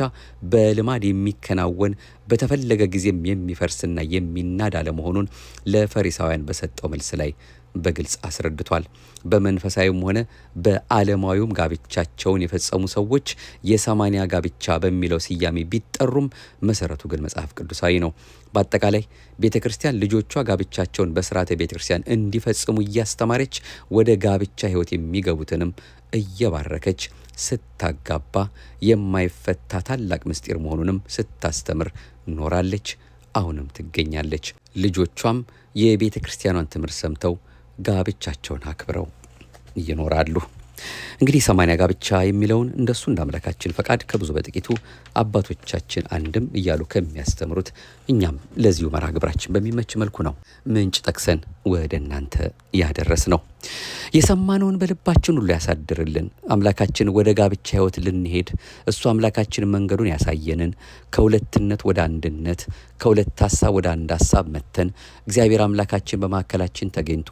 በልማድ የሚከናወን በተፈለገ ጊዜም የሚፈርስና የሚናድ አለመሆኑን ለፈሪሳውያን በሰጠው መልስ ላይ በግልጽ አስረድቷል። በመንፈሳዊም ሆነ በዓለማዊም ጋብቻቸውን የፈጸሙ ሰዎች የ80 ጋብቻ በሚለው ስያሜ ቢጠሩም መሰረቱ ግን መጽሐፍ ቅዱሳዊ ነው። በአጠቃላይ ቤተ ክርስቲያን ልጆቿ ጋብቻቸውን በስርዓተ ቤተ ክርስቲያን እንዲፈጽሙ እያስተማረች ወደ ጋብቻ ሕይወት የሚገቡትንም እየባረከች ስታጋባ የማይፈታ ታላቅ ምስጢር መሆኑንም ስታስተምር ኖራለች። አሁንም ትገኛለች። ልጆቿም የቤተ ክርስቲያኗን ትምህርት ሰምተው ጋብቻቸውን አክብረው ይኖራሉ። እንግዲህ 80 ጋብቻ የሚለውን እንደሱ እንዳምላካችን ፈቃድ ከብዙ በጥቂቱ አባቶቻችን አንድም እያሉ ከሚያስተምሩት እኛም ለዚሁ መርሃ ግብራችን በሚመች መልኩ ነው ምንጭ ጠቅሰን ወደ እናንተ ያደረስ ነው። የሰማነውን በልባችን ሁሉ ያሳድርልን። አምላካችን ወደ ጋብቻ ሕይወት ልንሄድ እሱ አምላካችን መንገዱን ያሳየንን ከሁለትነት ወደ አንድነት ከሁለት ሐሳብ ወደ አንድ ሐሳብ መተን እግዚአብሔር አምላካችን በማዕከላችን ተገኝቶ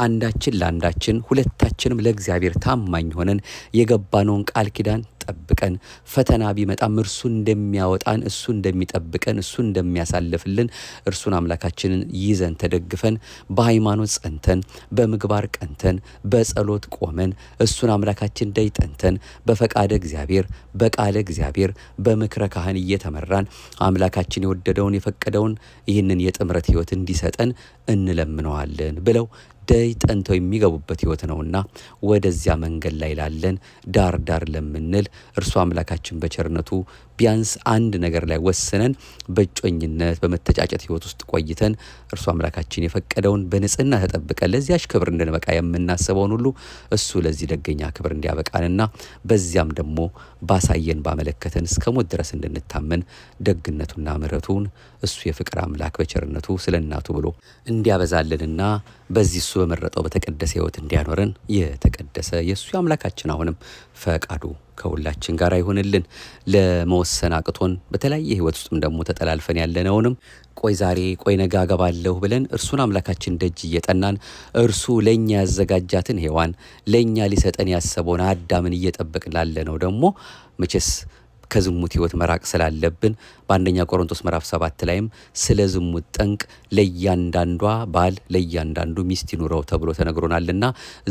አንዳችን ለአንዳችን ሁለታችንም ለእግዚአብሔር ታማኝ ሆነን የገባነውን ቃል ኪዳን ጠብቀን ፈተና ቢመጣም እርሱ እንደሚያወጣን እሱ እንደሚጠብቀን እሱ እንደሚያሳልፍልን እርሱን አምላካችንን ይዘን ተደግፈን በሃይማኖት ጸንተን በምግባር ቀንተን በጸሎት ቆመን እሱን አምላካችን ደይ ጠንተን በፈቃደ እግዚአብሔር በቃለ እግዚአብሔር በምክረ ካህን እየተመራን አምላካችን የወደደውን የፈቀደውን ይህንን የጥምረት ሕይወት እንዲሰጠን እንለምነዋለን ብለው ደይ ጠንተው የሚገቡበት ሕይወት ነውና ወደዚያ መንገድ ላይ ላለን ዳር ዳር ለምንል እርሱ አምላካችን በቸርነቱ ቢያንስ አንድ ነገር ላይ ወስነን በእጮኝነት በመተጫጨት ሕይወት ውስጥ ቆይተን እርሱ አምላካችን የፈቀደውን በንጽህና ተጠብቀን ለዚያች ክብር እንድንበቃ የምናስበውን ሁሉ እሱ ለዚህ ደገኛ ክብር እንዲያበቃንና በዚያም ደግሞ ባሳየን ባመለከተን እስከ ሞት ድረስ እንድንታመን ደግነቱና ምሕረቱን እሱ የፍቅር አምላክ በቸርነቱ ስለ እናቱ ብሎ እንዲያበዛልንና በዚህ እሱ በመረጠው በተቀደሰ ሕይወት እንዲያኖረን የተቀደሰ የእሱ አምላካችን አሁንም ፈቃዱ ከሁላችን ጋር ይሆንልን። ለመወሰን አቅቶን በተለያየ ሕይወት ውስጥም ደግሞ ተጠላልፈን ያለነውንም ቆይ ዛሬ ቆይ ነገ አገባለሁ ብለን እርሱን አምላካችን ደጅ እየጠናን እርሱ ለኛ ያዘጋጃትን ሔዋን ለኛ ሊሰጠን ያሰበውን አዳምን እየጠበቅን ላለነው ደግሞ መቼስ ከዝሙት ሕይወት መራቅ ስላለብን በአንደኛ ቆሮንቶስ ምዕራፍ 7 ላይም ስለ ዝሙት ጠንቅ ለእያንዳንዷ ባል ለእያንዳንዱ ሚስት ይኑረው ተብሎ ተነግሮናልና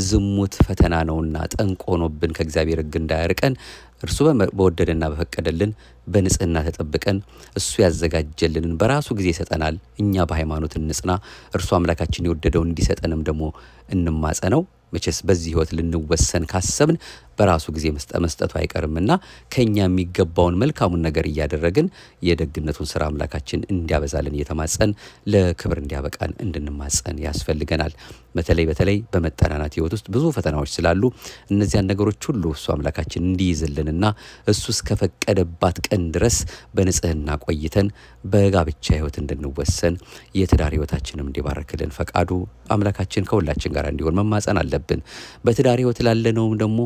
ዝሙት ፈተና ነውና ጠንቅ ሆኖብን ከእግዚአብሔር ሕግ እንዳያርቀን እርሱ በወደደና በፈቀደልን በንጽህና ተጠብቀን እሱ ያዘጋጀልንን በራሱ ጊዜ ይሰጠናል። እኛ በሃይማኖት እንጽና። እርሱ አምላካችን የወደደውን እንዲሰጠንም ደግሞ እንማጸነው። መቼስ በዚህ ሕይወት ልንወሰን ካሰብን በራሱ ጊዜ መስጠቱ አይቀርምና ከኛ የሚገባውን መልካሙን ነገር እያደረግን የደግነቱን ስራ አምላካችን እንዲያበዛልን እየተማጸን ለክብር እንዲያበቃን እንድንማጸን ያስፈልገናል። በተለይ በመጠናናት ህይወት ውስጥ ብዙ ፈተናዎች ስላሉ እነዚያን ነገሮች ሁሉ እሱ አምላካችን እንዲይዝልንና እሱ እስከፈቀደባት ቀን ድረስ በንጽህና ቆይተን በጋብቻ ህይወት እንድንወሰን የትዳር ህይወታችንም እንዲባርክልን ፈቃዱ አምላካችን ከሁላችን ጋር እንዲሆን መማጸን አለብን። በትዳር ህይወት ላለነውም ደግሞ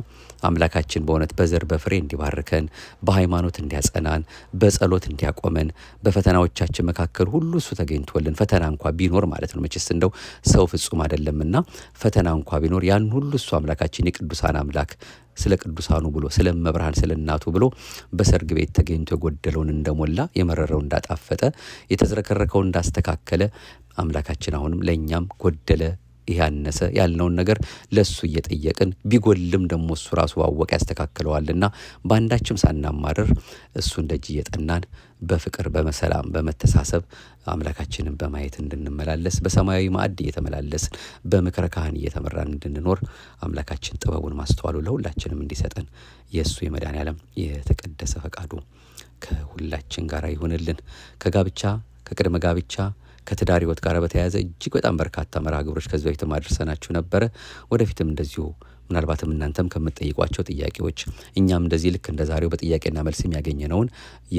አምላካችን በእውነት በዘር በፍሬ እንዲባርከን፣ በሃይማኖት እንዲያጸናን፣ በጸሎት እንዲያቆመን፣ በፈተናዎቻችን መካከል ሁሉ እሱ ተገኝቶልን ፈተና እንኳ ቢኖር ማለት ነው መቼስ እንደው ሰው ፍጹም አይደለምና ፈተና እንኳ ቢኖር ያን ሁሉ እሱ አምላካችን የቅዱሳን አምላክ ስለ ቅዱሳኑ ብሎ ስለ መብርሃን ስለ እናቱ ብሎ በሰርግ ቤት ተገኝቶ የጎደለውን እንደሞላ የመረረው እንዳጣፈጠ የተዝረከረከውን እንዳስተካከለ አምላካችን አሁንም ለኛም ጎደለ ያነሰ ያልነውን ነገር ለሱ እየጠየቅን ቢጎልም ደግሞ እሱ ራሱ አወቀ ያስተካክለዋልና በአንዳችም ሳናማረር እሱን ደጅ እየጠናን በፍቅር በመሰላም በመተሳሰብ አምላካችንን በማየት እንድንመላለስ በሰማያዊ ማዕድ እየተመላለስን በምክረ ካህን እየተመራን እንድንኖር አምላካችን ጥበቡን ማስተዋሉ ለሁላችንም እንዲሰጠን የእሱ የመድኃኔዓለም የተቀደሰ ፈቃዱ ከሁላችን ጋር ይሁንልን። ከጋብቻ ከቅድመ ጋብቻ ከትዳር ህይወት ጋር በተያያዘ እጅግ በጣም በርካታ መርሃ ግብሮች ከዚህ በፊት ማድረሰናችሁ ነበረ። ወደፊትም እንደዚሁ ምናልባትም እናንተም ከምትጠይቋቸው ጥያቄዎች እኛም እንደዚህ ልክ እንደዛሬው በጥያቄና መልስ የሚያገኘነውን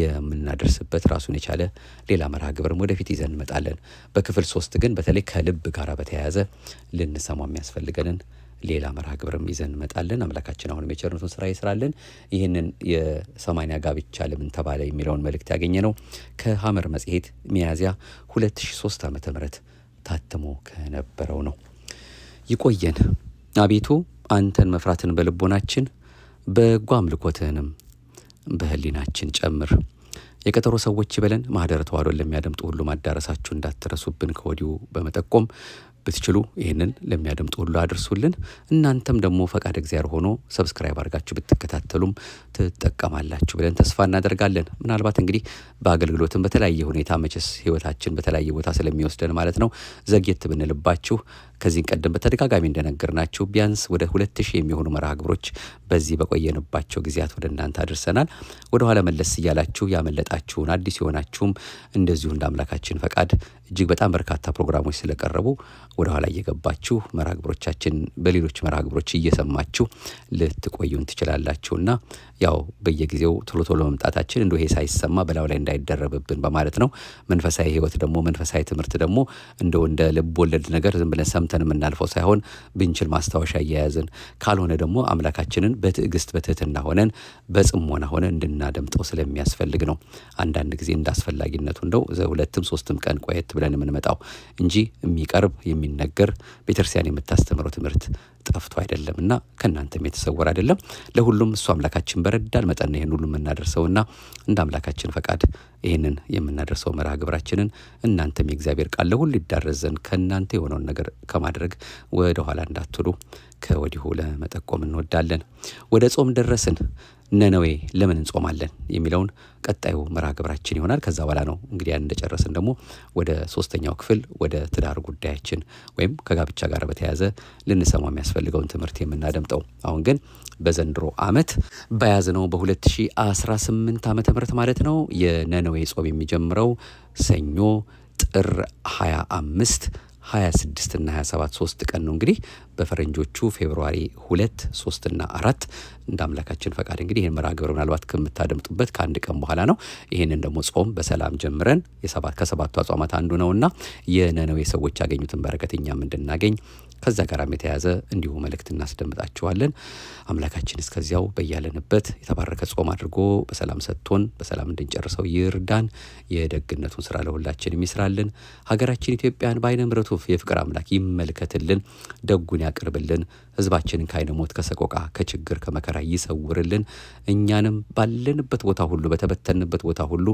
የምናደርስበት ራሱን የቻለ ሌላ መርሃ ግብርም ወደፊት ይዘን እንመጣለን። በክፍል 3 ግን በተለይ ከልብ ጋር በተያያዘ ልንሰማው የሚያስፈልገንን ሌላ መርሃ ግብርም ይዘን እንመጣለን። አምላካችን አሁንም የቸርነቱን ስራ ይስራልን። ይህንን የ80 ጋብቻ ለምን ተባለ የሚለውን መልእክት ያገኘነው ከሐመር መጽሔት ሚያዝያ 2003 ዓመተ ምህረት ታትሞ ከነበረው ነው። ይቆየን። አቤቱ አንተን መፍራትን በልቦናችን በጎ አምልኮትህንም በህሊናችን ጨምር። የቀጠሮ ሰዎች ይበለን። ማህደረ ተዋሕዶን ለሚያደምጡ ሁሉ ማዳረሳችሁ እንዳትረሱብን ከወዲሁ በመጠቆም ብትችሉ ይህንን ለሚያደምጡ ሁሉ አድርሱልን። እናንተም ደግሞ ፈቃድ እግዚአብሔር ሆኖ ሰብስክራይብ አድርጋችሁ ብትከታተሉም ትጠቀማላችሁ ብለን ተስፋ እናደርጋለን። ምናልባት እንግዲህ በአገልግሎትም በተለያየ ሁኔታ መቼስ ህይወታችን በተለያየ ቦታ ስለሚወስደን ማለት ነው ዘግየት ብንልባችሁ ከዚህ ቀደም በተደጋጋሚ እንደነገርናችሁ ቢያንስ ወደ 2000 የሚሆኑ መርሃ ግብሮች በዚህ በቆየንባቸው ጊዜያት ወደ እናንተ አድርሰናል። ወደ ኋላ መለስ እያላችሁ ያመለጣችሁን አዲስ የሆናችሁም እንደዚሁ እንደ አምላካችን ፈቃድ እጅግ በጣም በርካታ ፕሮግራሞች ስለቀረቡ ወደ ኋላ እየገባችሁ መርሃ ግብሮቻችን በሌሎች መርሃ ግብሮች እየሰማችሁ ልትቆዩን ትችላላችሁና ያው በየጊዜው ቶሎ መምጣታችን እንደው ይሄ ሳይሰማ በላው ላይ እንዳይደረብብን በማለት ነው። መንፈሳዊ ህይወት ደግሞ መንፈሳዊ ትምህርት ደግሞ እንደው እንደ ልብ ወለድ ነገር ዝም ብለን ሰምተን የምናልፈው ሳይሆን ብንችል ማስታወሻ እያያዝን ካልሆነ ደግሞ አምላካችንን በትዕግስት በትህትና ሆነን በጽሞና ሆነን እንድናደምጠው ስለሚያስፈልግ ነው። አንዳንድ ጊዜ እንዳስፈላጊነቱ እንደው 2-3 ቀን ቆየት ብለን የምንመጣው እንጂ የሚቀርብ የሚነገር ቤተክርስቲያን የምታስተምረው ትምህርት ጠፍቶ አይደለምና ከናንተም የተሰወረ አይደለም። ለሁሉም እሱ አምላካችን በረዳን መጠን ይሄን ሁሉ የምናደርሰውና እንደ አምላካችን ፈቃድ ይሄንን የምናደርሰው መርሃ ግብራችንን እናንተም የእግዚአብሔር ቃል ለሁሉ ይዳረዘን ከናንተ የሆነውን ነገር ከማድረግ ወደ ኋላ እንዳትሉ ከወዲሁ ለመጠቆም እንወዳለን። ወደ ጾም ደረስን። ነነዌ ለምን እንጾማለን የሚለውን ቀጣዩ መርሃ ግብራችን ይሆናል። ከዛ በኋላ ነው እንግዲህ ያን እንደጨረስን ደግሞ ወደ 3ኛው ክፍል ወደ ትዳር ጉዳያችን ወይም ከጋብቻ ጋር በተያያዘ ልንሰማው የሚያስፈልገውን ትምህርት የምናደምጠው። አሁን ግን በዘንድሮ ዓመት በያዝነው በ2018 ዓመተ ምህረት ማለት ነው የነነዌ ጾም የሚጀምረው ሰኞ ጥር 25 26 እና 27 3 ቀን ነው። እንግዲህ በፈረንጆቹ ፌብሩዋሪ 2 3 እና 4 እንደ አምላካችን ፈቃድ እንግዲህ ይሄን መርሃ ግብር ምናልባት ከምታደምጡበት ከአንድ ቀን በኋላ ነው። ይሄንን ደግሞ ጾም በሰላም ጀምረን ከሰባቱ አጽዋማት አንዱ ነውና የነነዌ ሰዎች ያገኙትን በረከት እኛም እንድናገኝ ከዛ ጋራም የተያዘ እንዲሁ መልእክት እናስደምጣችኋለን። አምላካችን እስከዚያው በያለንበት የተባረከ ጾም አድርጎ በሰላም ሰጥቶን በሰላም እንድንጨርሰው ይርዳን። የደግነቱን ስራ ለሁላችን ይስራልን። ሀገራችን ኢትዮጵያን በዓይነ ምሕረቱ የፍቅር አምላክ ይመልከትልን፣ ደጉን ያቅርብልን። ህዝባችንን ከዓይነ ሞት ከሰቆቃ ከችግር ከመከራ ይሰውርልን። እኛንም ባለንበት ቦታ ሁሉ በተበተንበት ቦታ ሁሉ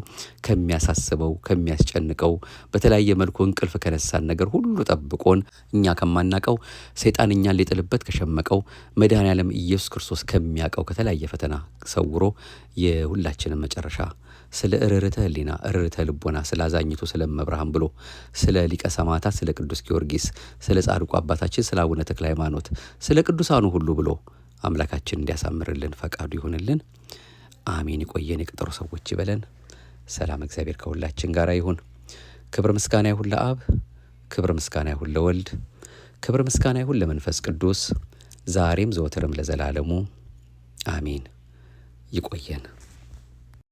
ከሚያሳስበው ከሚያስጨንቀው በተለያየ መልኩ እንቅልፍ ከነሳን ነገር ሁሉ ጠብቆን እኛ ከማናቀው ሰይጣን እኛን ሊጥልበት ከሸመቀው መድኃኔዓለም ኢየሱስ ክርስቶስ ከሚያቀው ከተለያየ ፈተና ሰውሮ የሁላችንን መጨረሻ ስለ እርርተ ህሊና እርርተ ልቦና ስለ አዛኝቱ ስለ መብርሃን ብሎ ስለ ሊቀ ሰማዕታት ስለ ቅዱስ ጊዮርጊስ ስለ ጻድቁ አባታችን ስለ አቡነ ተክለ ሃይማኖት ስለ ቅዱሳኑ ሁሉ ብሎ አምላካችን እንዲያሳምርልን ፈቃዱ ይሁንልን። አሜን። ይቆየን፣ የቀጠሮ ሰዎች ይበለን። ሰላም እግዚአብሔር ከሁላችን ጋር ይሁን። ክብር ምስጋና ይሁን ለአብ፣ ክብር ምስጋና ይሁን ለወልድ፣ ክብር ምስጋና ይሁን ለመንፈስ ቅዱስ ዛሬም ዘወትርም ለዘላለሙ አሜን። ይቆየን።